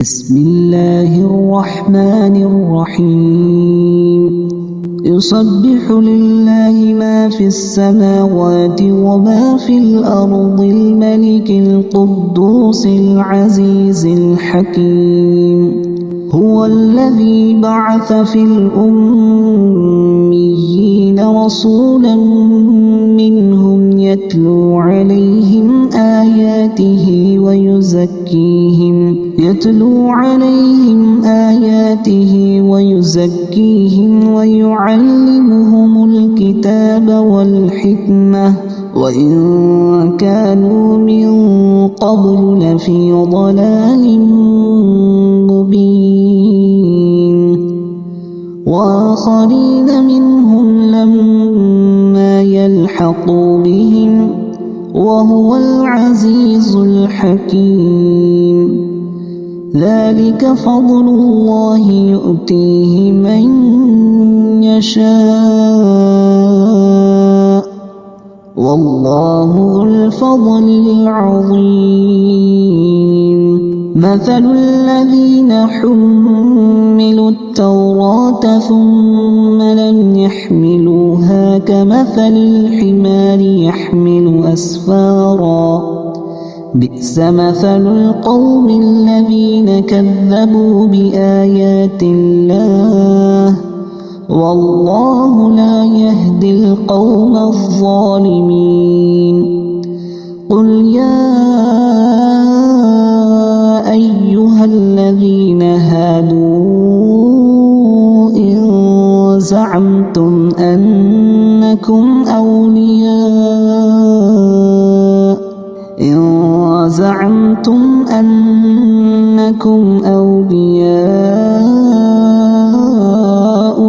بسم الله الرحمن الرحيم يسبح لله ما في السماوات وما في الأرض الملك القدوس العزيز الحكيم هو الذي بعث في الأميين رسولا منهم يتلو عليهم آياته ويزكيهم ويعلمهم الكتاب والحكمة وإن كانوا من قبل لفي ضلال مبين وآخرين منهم لما يلحقوا بهم وهو العزيز الحكيم ذلك فضل الله يؤتيه من يشاء والله ذو الفضل العظيم مثل الذين حملوا التوراة ثم لم يحملوها كمثل الحمار يحمل أسفارا بئس مثل القوم الذين كذبوا بآيات الله والله لا يهدي القوم الظالمين قل يا أيها الذين هادوا إن زعمتم أنكم أولياء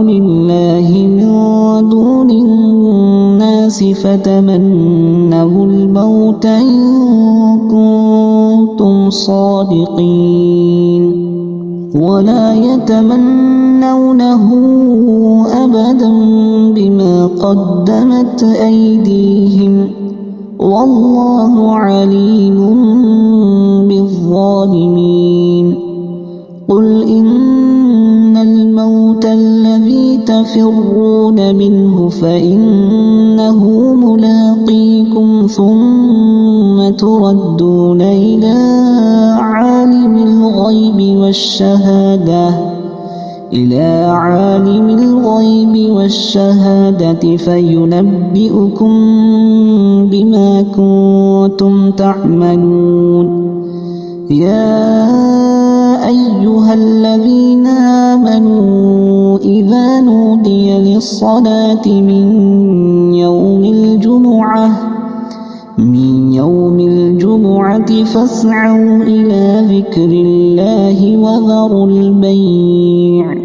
لله من دون الناس فتمنوا الموت إن كنتم صادقين ولا يتمنونه أبدا بما قدمت أيديهم والله عليم بالظالمين قل إن الموت الذي تفرون منه فإنه ملاقيكم ثم تردون إلى عالم الغيب والشهادة فينبئكم بما كنتم تعملون يا أيها الذين آمنوا إذا نودي للصلاة من يوم الجمعة فاسعوا إلى ذكر الله وذروا البيع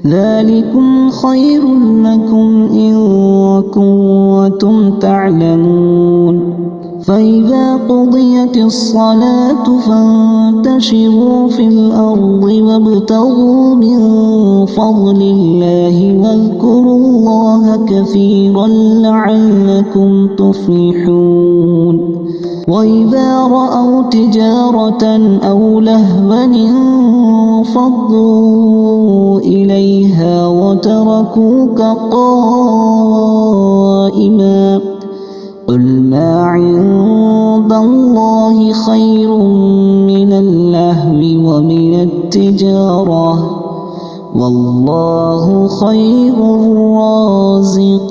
ذلكم خير لكم إن كنتم تعلمون فإذا قضيت الصلاة فانتشروا في الأرض وابتغوا من فضل الله واذكروا الله كثيرا لعلكم تفلحون وإذا رأوا تجارة أو لهوا انفضوا إليها وتركوك قائما قل ما عند الله خير من اللهو ومن التجارة والله خير الرازقين.